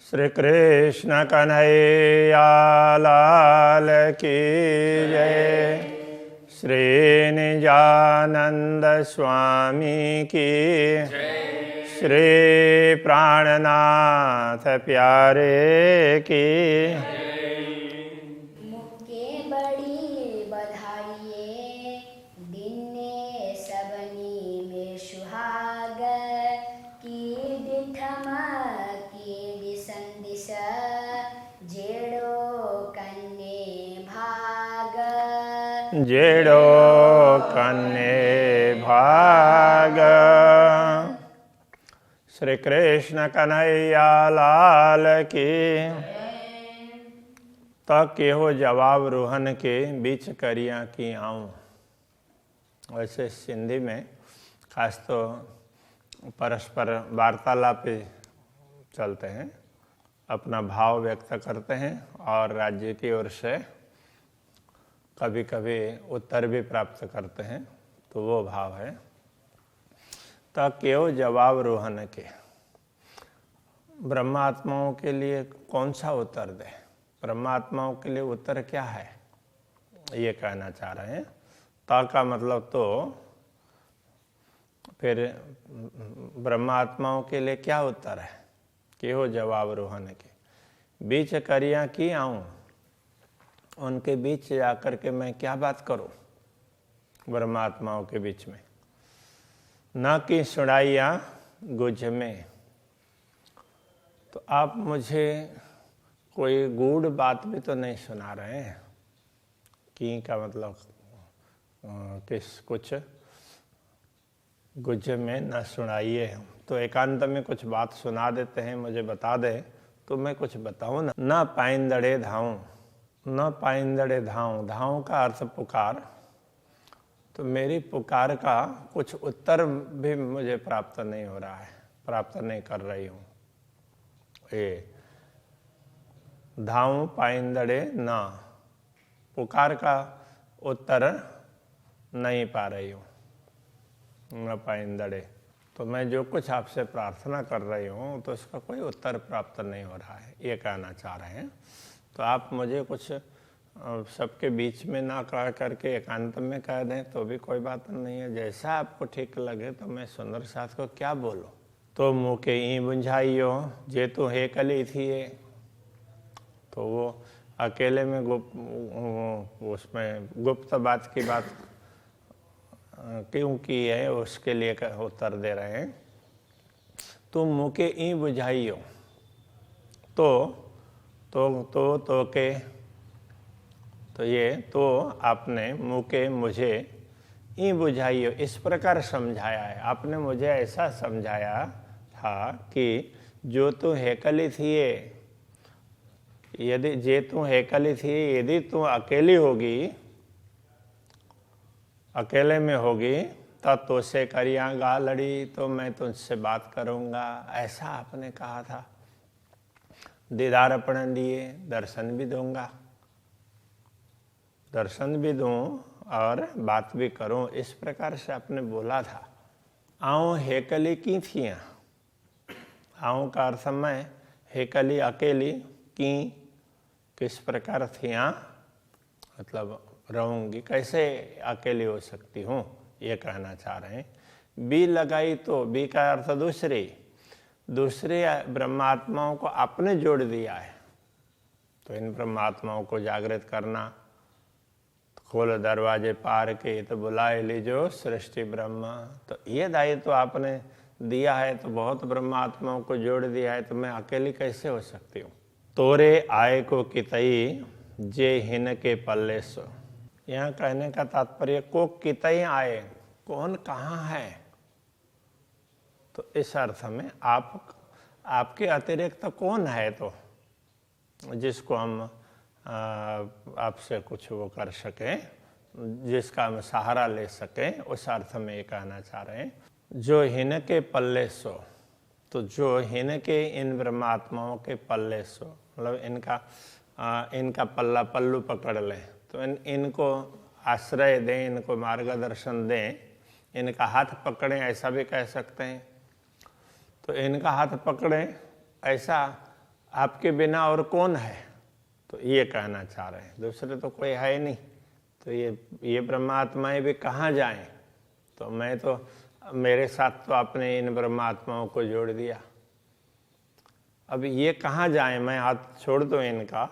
श्री कृष्ण कन्हैया लाल की जय। श्री निजानंद स्वामी की जय। श्री प्राणनाथ प्यारे की मुक्के बड़ी बधाइये दिने सबनी में सुहाग की दिठमा की दिसंदिस जेड़ो कन्ने भाग जेड़ो कन्ने भाग। श्री कृष्ण कन्हैया लाल की तक केहो जवाब रोहन के बीच करिया की आऊँ। वैसे सिंधी में खास तो परस्पर वार्तालाप पे चलते हैं, अपना भाव व्यक्त करते हैं और राज्य की ओर से कभी कभी उत्तर भी प्राप्त करते हैं, तो वो भाव है। तक केहो जवाब रोहन के, ब्रह्मात्माओं के लिए कौन सा उत्तर दे, ब्रह्मात्माओं के लिए उत्तर क्या है, ये कहना चाह रहे हैं। ता का मतलब तो फिर ब्रह्मात्माओं के लिए क्या उत्तर है, कि हो जवाब रोहन के बीच करिया की आऊँ, उनके बीच जाकर के मैं क्या बात करूं, ब्रह्मात्माओं के बीच में। न कि सुनाइया गुझ में, तो आप मुझे कोई गूढ़ बात भी तो नहीं सुना रहे हैं। की का मतलब किस कुछ गुझ में न सुनाइए, तो एकांत में कुछ बात सुना देते हैं, मुझे बता दे तो मैं कुछ बताऊं ना। न पाइंदड़े धाऊं, न पाइंदड़े धाऊं, धाऊं का अर्थ पुकार, तो मेरी पुकार का कुछ उत्तर भी मुझे प्राप्त नहीं हो रहा है, प्राप्त नहीं कर रही हूँ। ये धाऊं पाइंदड़े ना, पुकार का उत्तर नहीं पा रही हूँ। न पाइंदड़े, तो मैं जो कुछ आपसे प्रार्थना कर रही हूँ तो उसका कोई उत्तर प्राप्त नहीं हो रहा है, ये कहना चाह रहे हैं। तो आप मुझे कुछ सबके बीच में ना कह करके एकांत में कह दें तो भी कोई बात नहीं है, जैसा आपको ठीक लगे। तो मैं सुंदर साथ को क्या बोलूं। तो मुँह के ई बुझाइयो जे तो हे कली थी ये, तो वो अकेले में उसमें गुप्त बात की बात क्यों की है, उसके लिए उत्तर दे रहे हैं। तुम मुँह के ई बुझाइयो, तो के, तो ये तो आपने मुँह के मुझे ई बुझाइयो इस प्रकार समझाया है। आपने मुझे ऐसा समझाया था कि जो तू हेकली थी ये, यदि जे तू हेकली थी, यदि तू अकेली होगी, अकेले में होगी, तब तो से करियागा लड़ी, तो मैं तुझसे बात करूँगा, ऐसा आपने कहा था। दीदार अपने दिए, दर्शन भी दूंगा, दर्शन भी दूं और बात भी करूं, इस प्रकार से आपने बोला था। आऊँ हेकली की थियाँ, आऊँ का अर्थ मैं, हेकली अकेली, की किस प्रकार थियाँ, मतलब रहूँगी, कैसे अकेली हो सकती हूँ, ये कहना चाह रहे हैं। बी लगाई तो बी का अर्थ दूसरे ब्रह्मात्माओं को आपने जोड़ दिया है, तो इन ब्रह्मात्माओं को जागृत करना। खोल दरवाजे पार के तो बुलाए लीजो सृष्टि ब्रह्मा, तो ये दायित्व तो आपने दिया है, तो बहुत ब्रह्मात्माओं को जोड़ दिया है, तो मैं अकेली कैसे हो सकती हूँ। तोरे आए को कितई जे हिन के पल्ले सो, यहाँ कहने का तात्पर्य को कितई आए, कौन कहाँ है, तो इस अर्थ में आपके अतिरिक्त कौन है, तो जिसको हम आपसे कुछ वो कर सकें, जिसका हम सहारा ले सकें, उस अर्थ में ये कहना चाह रहे हैं। जो हिन के पल्ले सो, तो जो हिन के इन ब्रह्मात्माओं के पल्ले सो, मतलब इनका पल्ला पल्लू पकड़ लें, तो इनको आश्रय दें, इनको मार्गदर्शन दें, इनका हाथ पकड़ें, ऐसा भी कह सकते हैं। तो इनका हाथ पकड़ें, ऐसा आपके बिना और कौन है, तो ये कहना चाह रहे हैं, दूसरे तो कोई है ही नहीं। तो ये ब्रह्मात्माएं भी कहाँ जाएं? तो मैं तो मेरे साथ तो आपने इन ब्रह्मात्माओं को जोड़ दिया, अब ये कहाँ जाएं? मैं हाथ छोड़ दूं इनका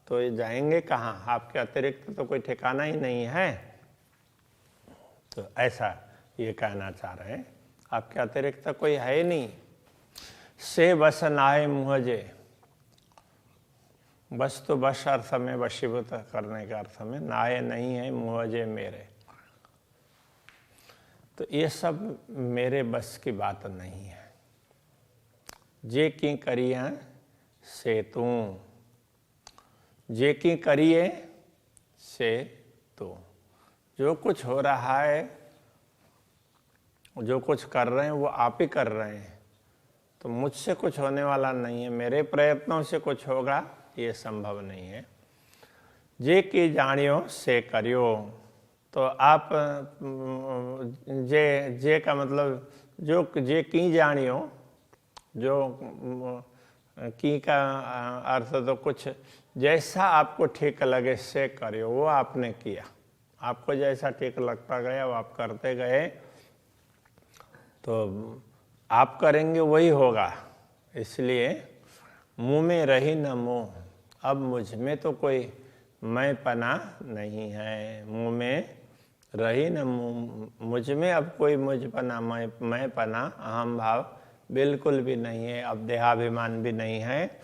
तो ये जाएंगे कहाँ? आपके अतिरिक्त तो कोई ठिकाना ही नहीं है। तो ऐसा ये कहना चाह रहे हैं, आपके अतिरिक्त तो कोई है ही नहीं। से बस नाए मुझे, बस तो बस अर्थ में, वशीभूत करने के अर्थ में, नाए नहीं है मुझे मेरे। तो ये सब मेरे बस की बात नहीं है। जे की करिए से तू, जे की करिए से तू। जो कुछ हो रहा है, जो कुछ कर रहे हैं वो आप ही कर रहे हैं, तो मुझसे कुछ होने वाला नहीं है, मेरे प्रयत्नों से कुछ होगा ये संभव नहीं है। जे की जानियो से करियो, तो आप जे का मतलब जो जे की जानियो, जो की का अर्थ तो कुछ जैसा आपको ठीक लगे से करियो, वो आपने किया, आपको जैसा ठीक लगता गया वो आप करते गए, तो आप करेंगे वही होगा। इसलिए मुँह में रही न मोह, अब मुझ में तो कोई मैं पना नहीं है। मुँह में रही न मुझ में अब कोई मुझ पना, मैं पना, अहम भाव बिल्कुल भी नहीं है, अब देहाभिमान भी नहीं है।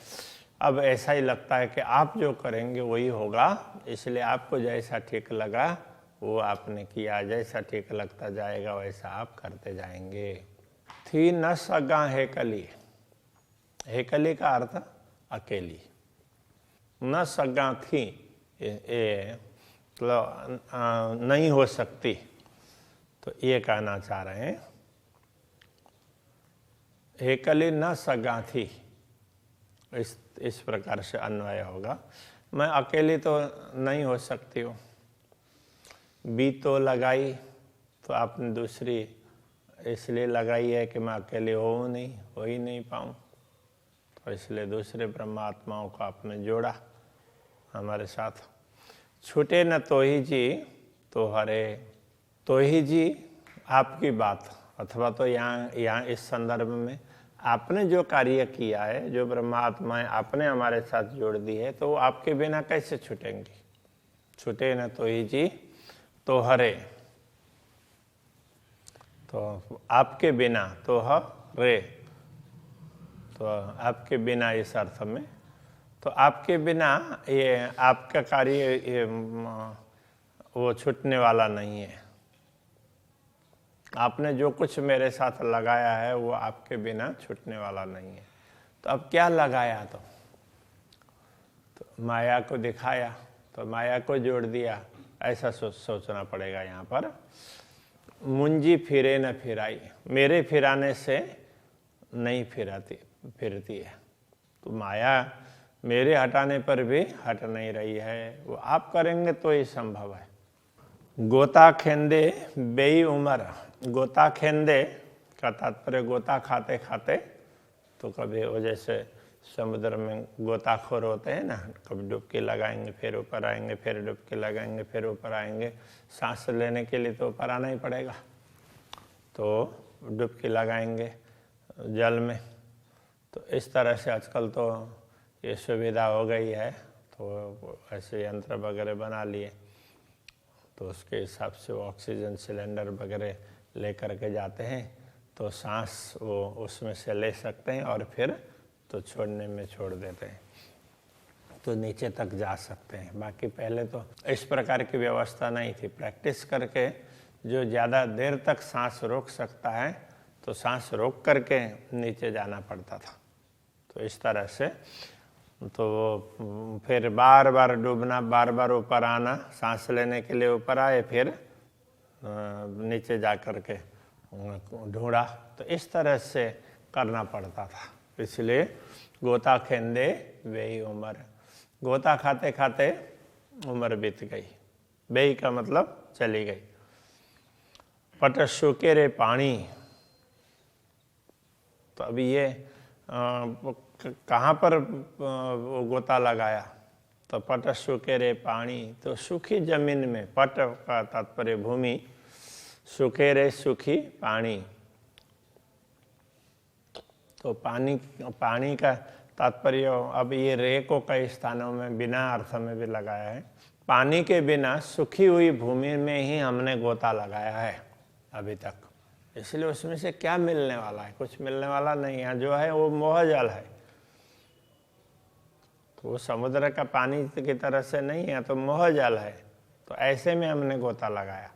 अब ऐसा ही लगता है कि आप जो करेंगे वही होगा, इसलिए आपको जैसा ठीक लगा वो आपने किया, जैसा ठीक लगता जाएगा वैसा आप करते जाएंगे। थी न सगा हेकली, हेकली का अर्थ अकेली, न सगा थी मतलब नहीं हो सकती, तो ये कहना चाह रहे हैं हेकली न सगा थी, इस प्रकार से अन्वय होगा। मैं अकेली तो नहीं हो सकती हूँ, बी तो लगाई तो आपने दूसरी इसलिए लगाई है कि मैं अकेले हो ही नहीं पाऊँ, तो इसलिए दूसरे ब्रह्मात्माओं को आपने जोड़ा हमारे साथ। छूटे न तो ही जी तो हरे, तो ही जी आपकी बात, अथवा तो यहाँ इस संदर्भ में आपने जो कार्य किया है, जो ब्रह्मात्माएं आपने हमारे साथ जोड़ दी है, तो वो आपके बिना कैसे छूटेंगी? छूटे न तो ही जी तो हरे, तो आपके बिना, तो हरे, तो आपके बिना इस अर्थ में, तो आपके बिना ये आपका कार्य वो छूटने वाला नहीं है। आपने जो कुछ मेरे साथ लगाया है वो आपके बिना छूटने वाला नहीं है। तो अब क्या लगाया? तो माया को दिखाया, तो माया को जोड़ दिया, ऐसा सोचना पड़ेगा यहाँ पर। मुंजी फिरे न फिराई, मेरे फिराने से नहीं फिरती है, तो माया मेरे हटाने पर भी हट नहीं रही है, वो आप करेंगे तो ये संभव है। गोता खेंदे बेई उमर, गोता खेंदे का तात्पर्य गोता खाते खाते, तो कभी वो जैसे समुद्र में गोताखोर होते हैं ना, कभी डुबकी लगाएंगे फिर ऊपर आएंगे, फिर डुबकी लगाएंगे फिर ऊपर आएंगे, सांस लेने के लिए तो ऊपर आना ही पड़ेगा, तो डुबकी लगाएंगे जल में। तो इस तरह से आजकल तो ये सुविधा हो गई है, तो ऐसे यंत्र वगैरह बना लिए, तो उसके हिसाब से वो ऑक्सीजन सिलेंडर वगैरह ले करके जाते हैं, तो सांस वो उसमें से ले सकते हैं और फिर तो छोड़ने में छोड़ देते हैं, तो नीचे तक जा सकते हैं। बाकी पहले तो इस प्रकार की व्यवस्था नहीं थी। प्रैक्टिस करके जो ज़्यादा देर तक सांस रोक सकता है, तो सांस रोक करके नीचे जाना पड़ता था। तो इस तरह से तो फिर बार बार डूबना, बार बार ऊपर आना, सांस लेने के लिए ऊपर आए, फिर नीचे जा कर के ढूंढा, तो इस तरह से करना पड़ता था। इसलिए गोता खेंदे वेई उम्र, गोता खाते खाते उम्र बीत गई। बेई का मतलब चली गई। पट सूखे रे पानी, तो अभी ये कहाँ पर वो गोता लगाया, तो पट सूखे रे पानी, तो सूखी जमीन में, पट का तात्पर्य भूमि, सूखे रे सूखी पानी, तो पानी का तात्पर्य अब ये रे को कई स्थानों में बिना अर्थ में भी लगाया है। पानी के बिना सूखी हुई भूमि में ही हमने गोता लगाया है अभी तक, इसलिए उसमें से क्या मिलने वाला है, कुछ मिलने वाला नहीं है। जो है वो मोह जल है, तो वो समुद्र का पानी की तरह से नहीं है, तो मोह जल है। तो ऐसे में हमने गोता लगाया।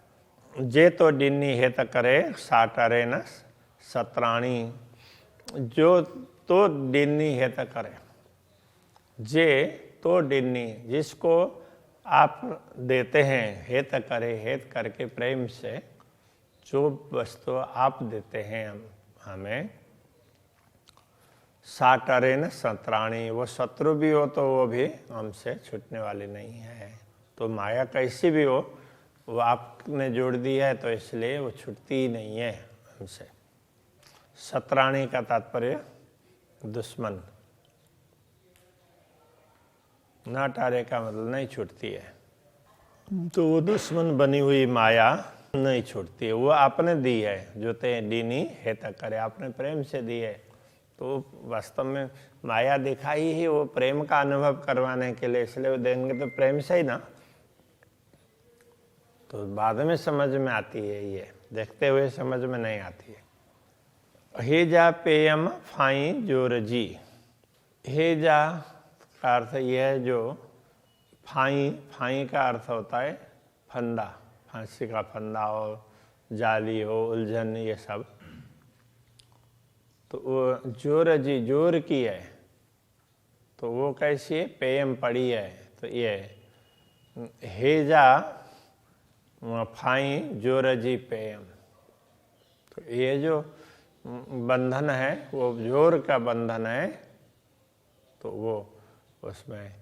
जे तो डिन्नी हेत करे साटरे न सत्राणी, जो तो डिन्नी हेत करे, जे तो डिन्नी जिसको आप देते हैं, हेत करे, हेत करके प्रेम से जो वस्तु आप देते हैं हमें, साटरे न सत्राणी, वो शत्रु भी हो तो वो भी हमसे छूटने वाली नहीं है। तो माया कैसी भी हो, वो आपने जोड़ दी है, तो इसलिए वो छूटती ही नहीं है हमसे। सत्राणी का तात्पर्य दुश्मन, ना टारे का मतलब नहीं छूटती है। तो वो दुश्मन बनी हुई माया नहीं छूटती है, वो आपने दी है। जो ते डीनी हेत करे, आपने प्रेम से दी है। तो वास्तव में माया दिखाई ही वो प्रेम का अनुभव करवाने के लिए, इसलिए वो देंगे तो प्रेम से ही ना। तो बाद में समझ में आती है, ये देखते हुए समझ में नहीं आती है। हेजा पेयम फाई जोर जी, हेजा का अर्थ यह है जो फाई का अर्थ होता है फंदा, फांसी का फंदा हो, जाली हो, उलझन, ये सब। तो वो जोर जी, जोर की है, तो वो कैसी है, पेयम पड़ी है। तो ये हेजा फाई जोर जी पेयम, तो ये जो बंधन है वो जोर का बंधन है। तो वो उसमें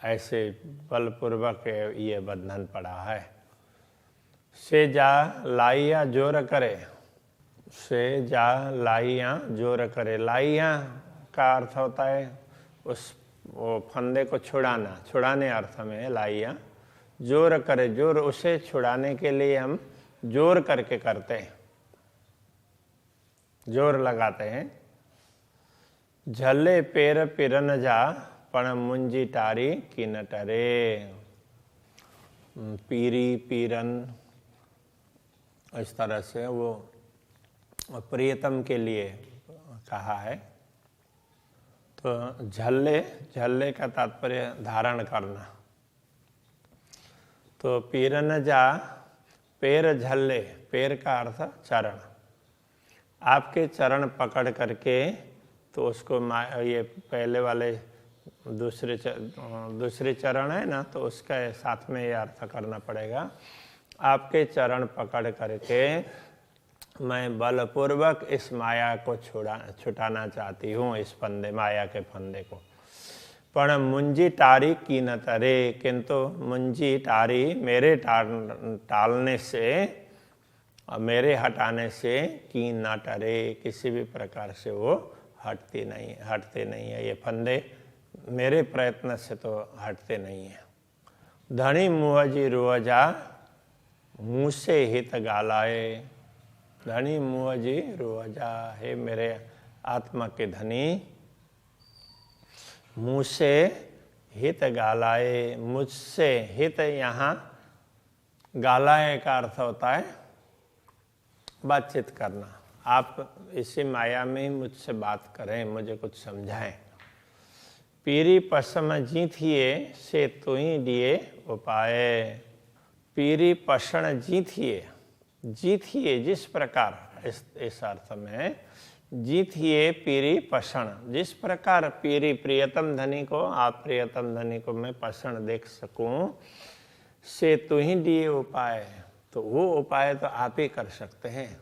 ऐसे बलपूर्वक ये बंधन पड़ा है। से जा लाइया जोर करे, से जा लाइया जोर करे, लाइया का अर्थ होता है उस वो फंदे को छुड़ाना, छुड़ाने अर्थ में लाइया। जोर करे, जोर उसे छुड़ाने के लिए हम जोर करके करते हैं, जोर लगाते हैं। झले पेर पिरन जा पण मुंजी टारी की न टरे, पीरी पीरन, इस तरह से वो प्रियतम के लिए कहा है। तो झल्ले, झल्ले का तात्पर्य धारण करना। तो पीरन जा, पैर झल्ले, पैर का अर्थ चरण, आपके चरण पकड़ करके, तो उसको ये पहले वाले दूसरे चरण है ना, तो उसके साथ में ये अर्थ करना पड़ेगा। आपके चरण पकड़ करके मैं बलपूर्वक इस माया को छुटाना चाहती हूँ, इस फंदे, माया के फंदे को। पण मुंजी टारी की न तरे, किंतु मुंजी टारी मेरे टालने से, मेरे हटाने से की न टरे, किसी भी प्रकार से वो हटते नहीं है। ये फंदे मेरे प्रयत्न से तो हटते नहीं है। धनी मुहजी रुअजा मुँह से हित गालाए, धनी मुहजी रुअजा, हे मेरे आत्मा के धनी, मुँह से हित गालाए, मुझसे हित, यहाँ गालाए का अर्थ होता है बातचीत करना। आप इसी माया में ही मुझसे बात करें, मुझे कुछ समझाएं। पीरी पसम जीथिए से तुई दिए उपाय, पीरी पसण जीथिए, जीथिए जिस प्रकार, इस अर्थ में जीथिए पीरी पसण, जिस प्रकार पीरी प्रियतम धनी को, आप प्रियतम धनी को मैं पसण देख सकूं, से तुही दिए उपाय, तो वो उपाय तो आप ही कर सकते हैं,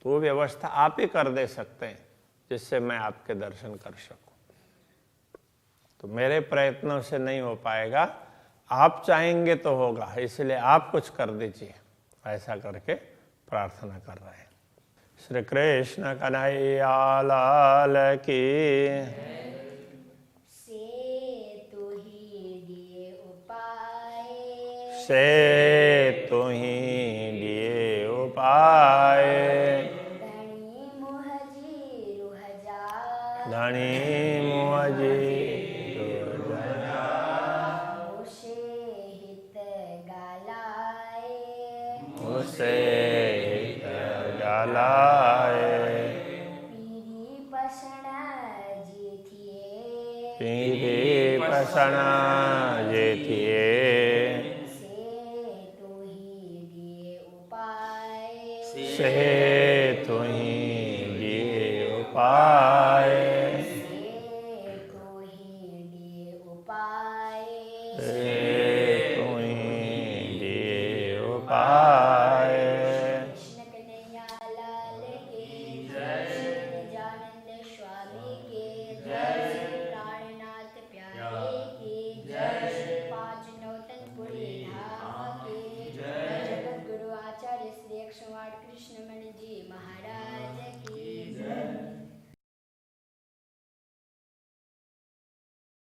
तो वो व्यवस्था आप ही कर दे सकते हैं जिससे मैं आपके दर्शन कर सकूं। तो मेरे प्रयत्नों से नहीं हो पाएगा, आप चाहेंगे तो होगा, इसलिए आप कुछ कर दीजिए, ऐसा करके प्रार्थना कर रहे हैं। श्री कृष्ण कन्हैया लाल की। से तू ही दिए उपाय, से तू ही दिए उपाय। धनी मुहजी रुह जा, धनी मुझे मुझे हित गालाए, उसे गालाए। पीरी पसना जीथिए, पीरी पसना जेतिए। से तू ही दिए उपाय, से तू ही दिए उपाय।